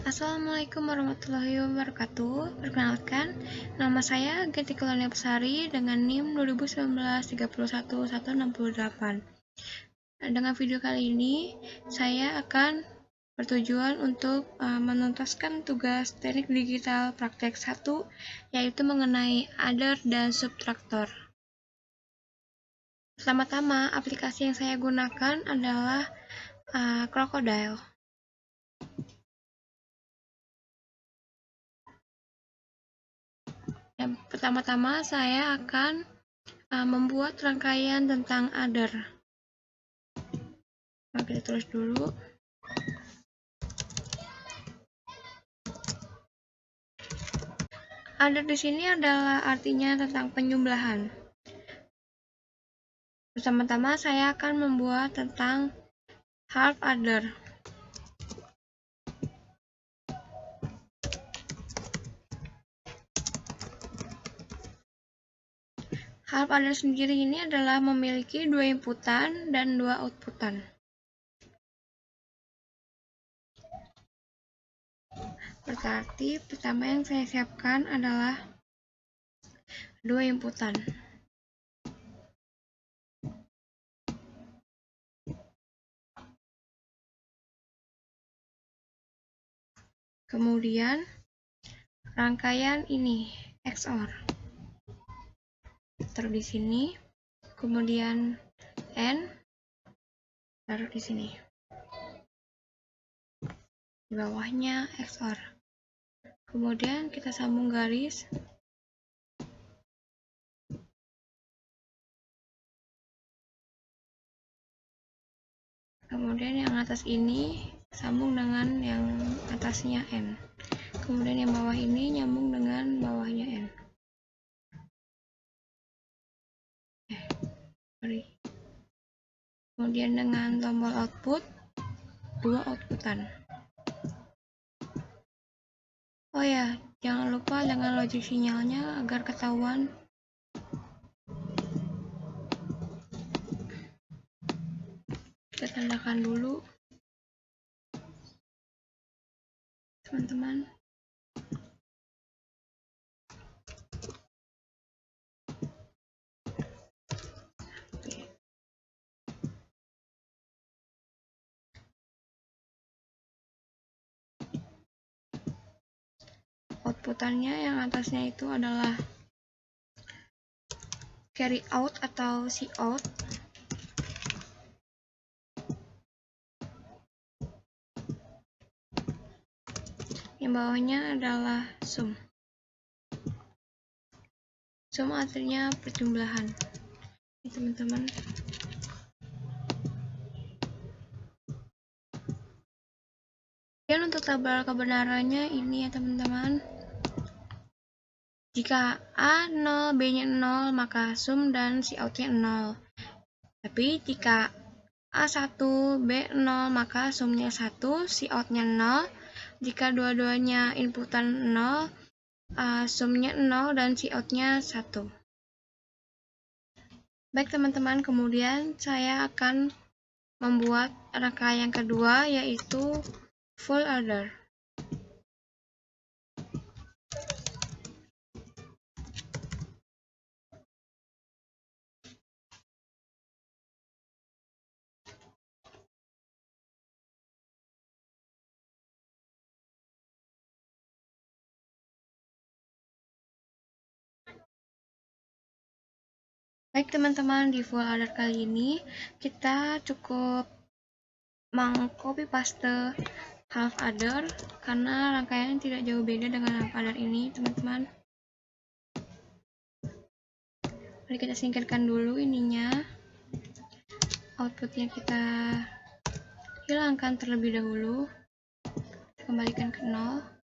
Assalamualaikum warahmatullahi wabarakatuh. Perkenalkan, nama saya Getika Lania Pesari dengan NIM 2019-3131168. Dengan video kali ini, saya akan bertujuan untuk menuntaskan tugas teknik digital praktek 1, yaitu mengenai adder dan subtraktor. Pertama-tama, aplikasi yang saya gunakan adalah Crocodile. Pertama-tama saya akan membuat rangkaian tentang adder. Nah, kita tulis dulu. Adder di sini adalah artinya tentang penjumlahan. Pertama-tama saya akan membuat tentang half adder. Half adder sendiri ini adalah memiliki 2 inputan dan 2 outputan. Berarti pertama yang saya siapkan adalah 2 inputan. Kemudian rangkaian ini XOR. Taruh di sini. Kemudian N taruh di sini. Di bawahnya XOR. Kemudian kita sambung garis. Kemudian yang atas ini sambung dengan yang atasnya N. Kemudian yang bawah ini nyambung dengan bawahnya N. Kemudian dengan tombol output, 2 outputan. Oh ya, jangan lupa dengan logic sinyalnya agar ketahuan. Kita tandakan dulu, teman-teman. Outputannya yang atasnya itu adalah carry out atau cout. Yang bawahnya adalah sum. Sum artinya perjumlahan. Ini teman-teman. Dan untuk tabel kebenarannya ini ya teman-teman. Jika A 0, B-nya 0, maka sum dan cout-nya 0. Tapi jika A1, B 0, maka sumnya 1, cout-nya 0. Jika dua-duanya inputan 0, sumnya 0 dan cout-nya 1. Baik teman-teman, kemudian saya akan membuat rangkaian kedua, yaitu full adder. Baik teman-teman, di full adder kali ini kita cukup meng-copy paste half adder karena rangkaiannya tidak jauh beda dengan half adder ini teman-teman. Mari kita singkirkan dulu ininya. Outputnya kita hilangkan terlebih dahulu. Kembalikan ke 0.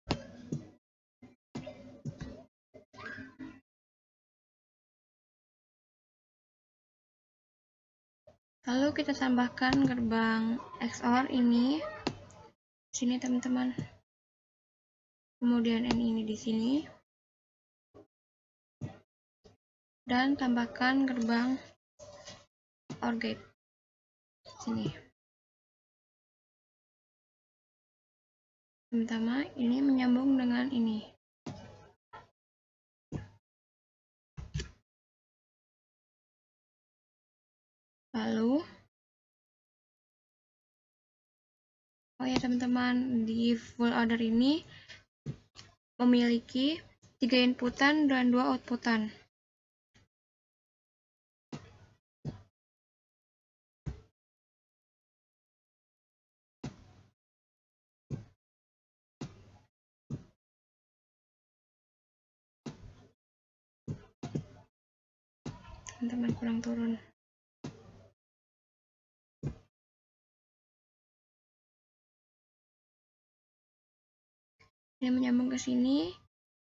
Lalu kita tambahkan gerbang XOR ini di sini teman-teman. Kemudian N ini di sini. Dan tambahkan gerbang OR gate di sini. Pertama, ini menyambung dengan ini. Lalu, oh ya teman-teman, di full order ini memiliki 3 inputan dan 2 outputan. Teman-teman kurang turun. Ini menyambung ke sini,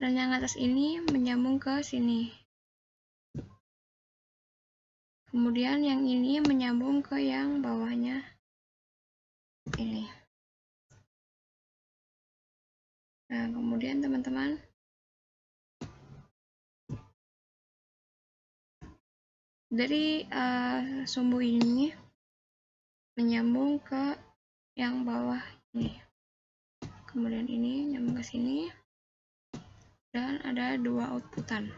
dan yang atas ini menyambung ke sini. Kemudian yang ini menyambung ke yang bawahnya ini. Nah, kemudian teman-teman, dari sumbu ini menyambung ke yang bawah ini. Kemudian ini nyambung ke sini, dan ada 2 outputan.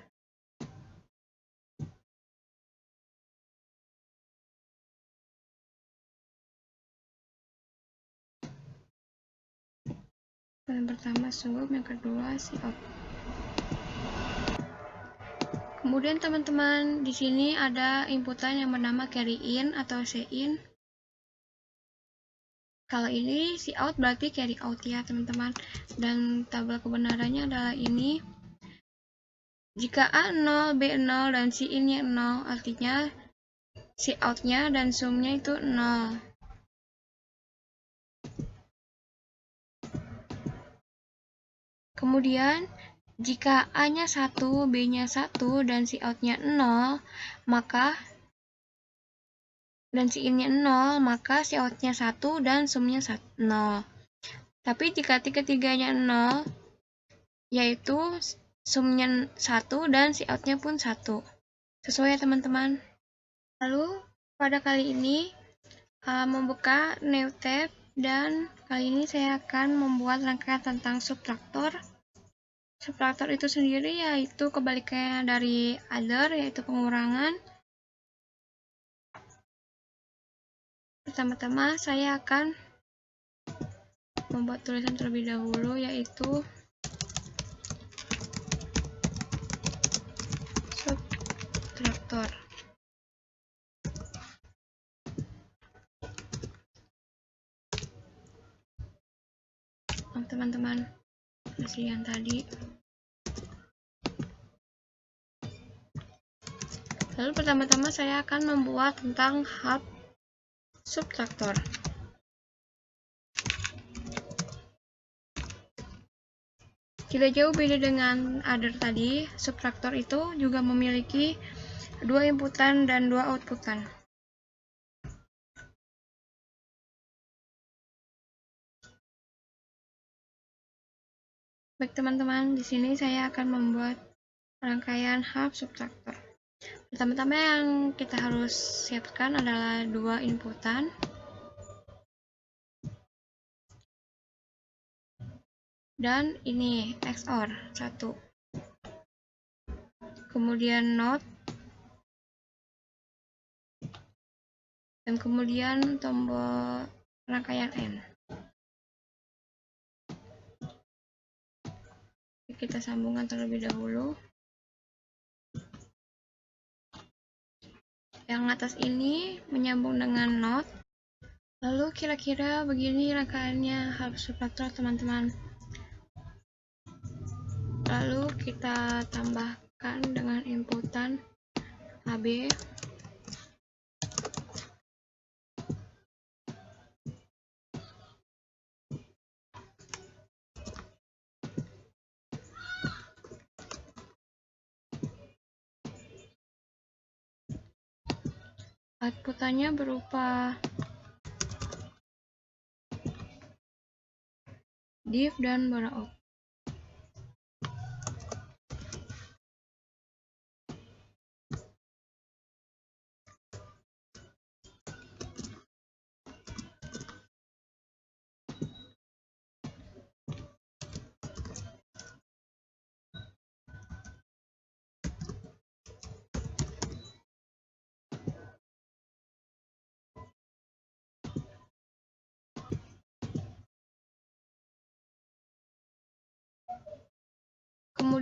Yang pertama sub, yang kedua cout. Kemudian teman-teman, di sini ada inputan yang bernama carry in atau cin. Kalau ini cout berarti carry out ya teman-teman. Dan tabel kebenarannya adalah ini. Jika A 0, B 0, dan cin-nya 0, artinya cout-nya dan sum-nya itu 0. Kemudian, jika A-nya 1, B-nya 1, dan cout-nya 0, maka dan cin-nya 0, maka cout-nya 1 dan sum-nya 0. Tapi jika tiga-tiganya 0, yaitu sum-nya 1 dan cout-nya pun 1. Sesuai ya teman-teman. Lalu, pada kali ini, membuka new tab, dan kali ini saya akan membuat rangkaian tentang subtraktor. Subtraktor itu sendiri yaitu kebalikannya dari other, yaitu pengurangan. Pertama-tama saya akan membuat tulisan terlebih dahulu, yaitu subtraktor. Teman-teman, seperti yang tadi. Lalu pertama-tama saya akan membuat tentang half subtraktor. Tidak jauh beda dengan other tadi, subtraktor itu juga memiliki 2 inputan dan 2 outputan. Baik teman-teman, di sini saya akan membuat rangkaian half subtraktor. Pertama-tama yang kita harus siapkan adalah 2 inputan. Dan ini XOR 1. Kemudian NOT. Dan kemudian tombol rangkaian N. Kita sambungkan terlebih dahulu. Yang atas ini menyambung dengan NOT. Lalu kira-kira begini rangkaiannya half subtraktor teman-teman. Lalu kita tambahkan dengan inputan AB. Outputannya berupa div dan borout.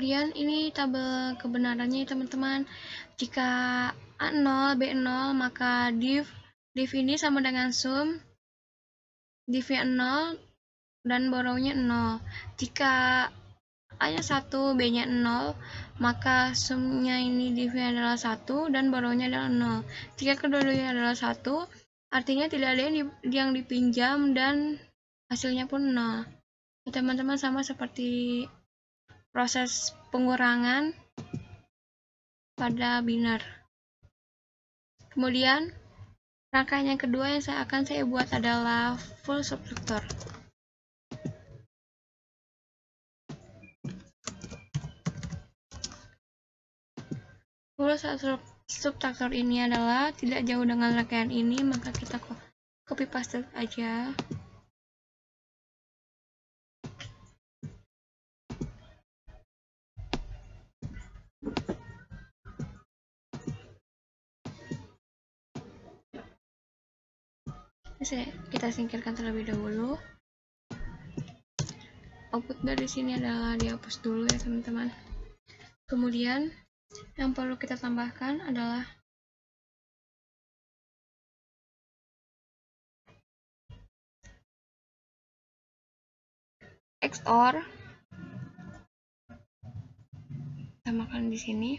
Kemudian ini tabel kebenarannya teman-teman. Jika A 0, B 0, maka div ini sama dengan sum, div-nya 0, dan borrow-nya 0. Jika A-nya 1, B-nya 0, maka sumnya ini div-nya adalah 1 dan borrow-nya adalah 0. Jika kedua-duanya adalah 1, artinya tidak ada yang dipinjam dan hasilnya pun 0. Teman-teman sama seperti proses pengurangan pada biner. Kemudian rangkaian yang kedua yang akan saya buat adalah full subtractor. Full subtractor ini adalah tidak jauh dengan rangkaian ini, maka kita copy paste aja. Kita singkirkan terlebih dahulu. Output dari sini adalah dihapus dulu ya teman-teman. Kemudian yang perlu kita tambahkan adalah XOR. Tambahkan di sini.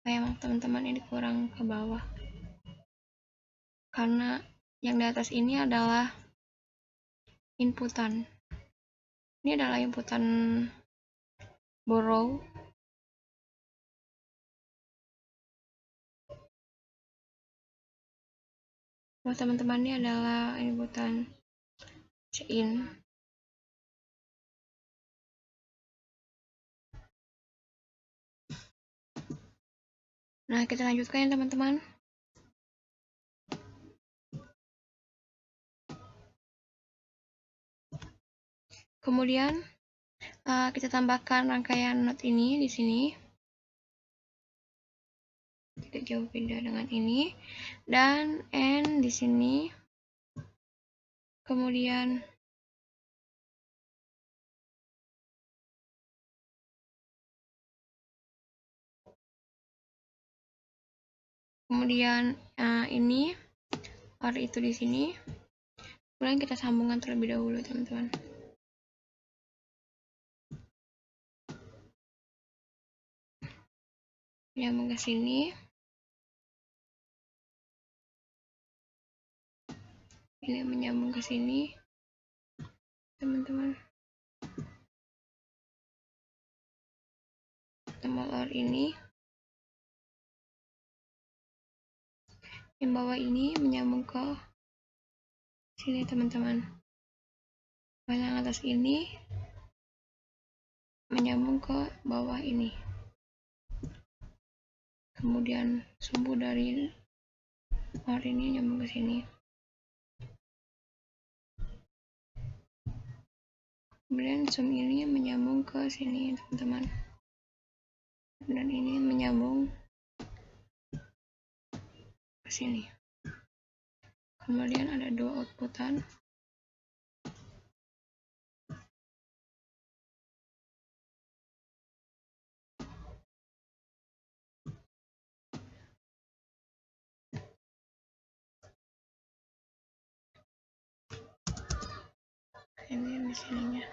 Memang teman-teman ini kurang ke bawah. Karena yang di atas ini adalah inputan. Ini adalah inputan borrow. Buat teman-teman ini adalah inputan in. Nah, kita lanjutkan ya teman-teman. Kemudian kita tambahkan rangkaian not ini di sini. Tidak jauh beda dengan ini. Dan N di sini. Kemudian ini or itu di sini. Kemudian kita sambungkan terlebih dahulu teman-teman. Menyambung ke sini. Ini menyambung ke sini teman-teman. Tombol OR ini. Yang bawah ini menyambung ke sini teman-teman. Yang atas ini menyambung ke bawah ini. Kemudian sumbu dari OR ini nyambung ke sini. Kemudian sum ini menyambung ke sini teman-teman. Dan ini menyambung ke sini. Kemudian ada dua outputan. Ini di sininya.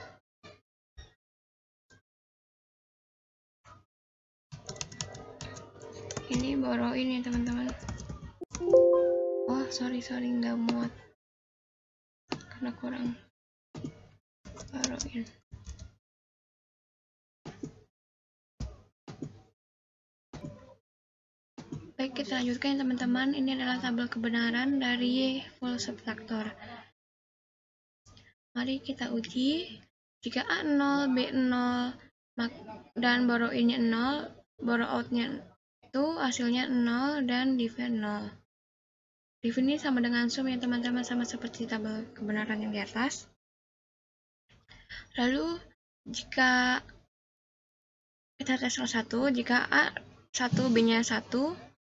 Ini borrow ini teman-teman. Oh sorry nggak muat karena kurang borrow in. Baik, kita lanjutkan teman-teman. Ini adalah tabel kebenaran dari full subtractor. Mari kita uji. Jika A 0, B 0, dan borrow in-nya 0, borrow out-nya itu hasilnya 0 dan div-nya 0. Div ini sama dengan sum ya teman-teman, sama seperti tabel kebenaran yang di atas. Lalu jika kita tes salah satu, jika A 1, B-nya 1,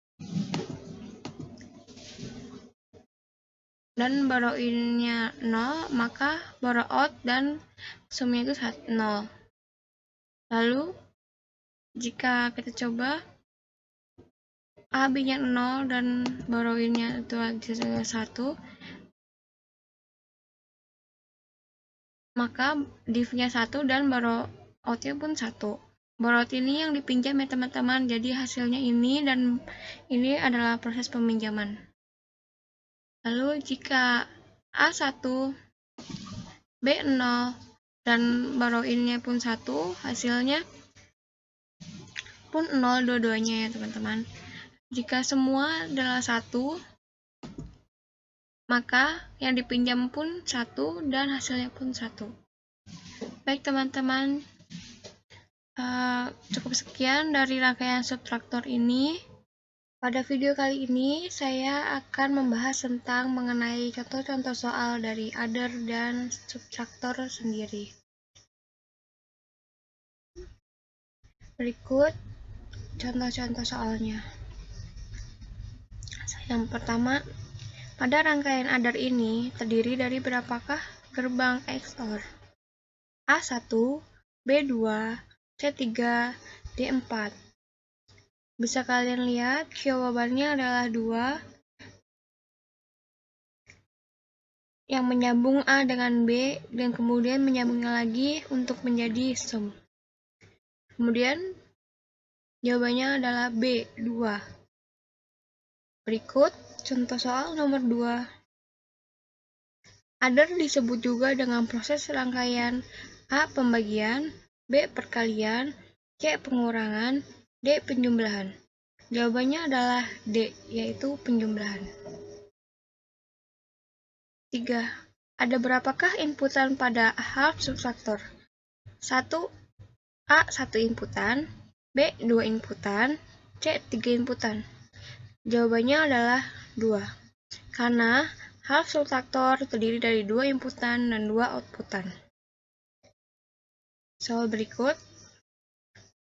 dan borrow in-nya 0, maka borrow out dan sumnya itu 0. Lalu Jika kita coba A B-nya 0 dan borrowing-nya itu hasilnya 1, maka div-nya 1 dan borrow out-nya pun 1. Borrow out ini yang dipinjam ya teman-teman, jadi hasilnya ini dan ini adalah proses peminjaman. Lalu jika A1, B0 dan borrow-in-nya pun 1, hasilnya pun 0 dua-duanya ya teman-teman. Jika semua adalah 1, maka yang dipinjam pun 1 dan hasilnya pun 1. Baik teman-teman, cukup sekian dari rangkaian subtraktor ini. Pada video kali ini saya akan membahas tentang mengenai contoh-contoh soal dari adder dan subtraktor sendiri. Berikut contoh-contoh soalnya. Yang pertama, pada rangkaian adder ini terdiri dari berapakah gerbang XOR? A1, B2, C3, D4. Bisa kalian lihat jawabannya adalah 2 yang menyambung A dengan B dan kemudian menyambungnya lagi untuk menjadi sum. Kemudian jawabannya adalah B, 2. Berikut contoh soal nomor 2. Adder disebut juga dengan proses rangkaian A pembagian, B perkalian, C pengurangan, D penjumlahan. Jawabannya adalah D, yaitu penjumlahan. 3. Ada berapakah inputan pada half subtraktor? 1. A 1 inputan, B 2 inputan, C 3 inputan. Jawabannya adalah 2. Karena half subtraktor terdiri dari 2 inputan dan 2 outputan. Soal berikut.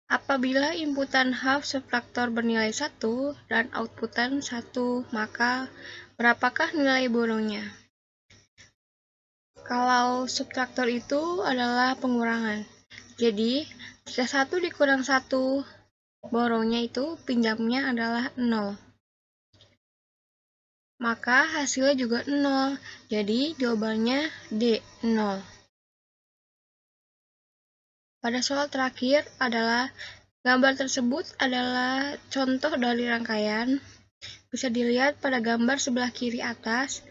Apabila inputan half subtraktor bernilai 1 dan outputan 1, maka berapakah nilai borrownya? Kalau subtraktor itu adalah pengurangan. Jadi, jika 1 dikurang 1, borrownya itu pinjamnya adalah 0. Maka hasilnya juga 0. Jadi jawabannya D, 0. Pada soal terakhir adalah gambar tersebut adalah contoh dari rangkaian. Bisa dilihat pada gambar sebelah kiri atas,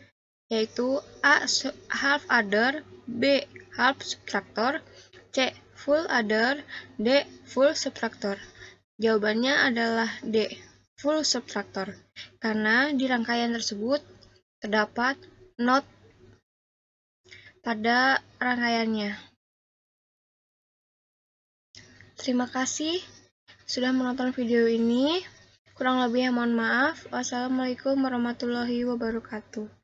yaitu A half adder, B half subtraktor, C full adder, D full subtraktor. Jawabannya adalah D, full subtraktor. Karena di rangkaian tersebut terdapat not pada rangkaiannya. Terima kasih sudah menonton video ini. Kurang lebihnya mohon maaf. Wassalamualaikum warahmatullahi wabarakatuh.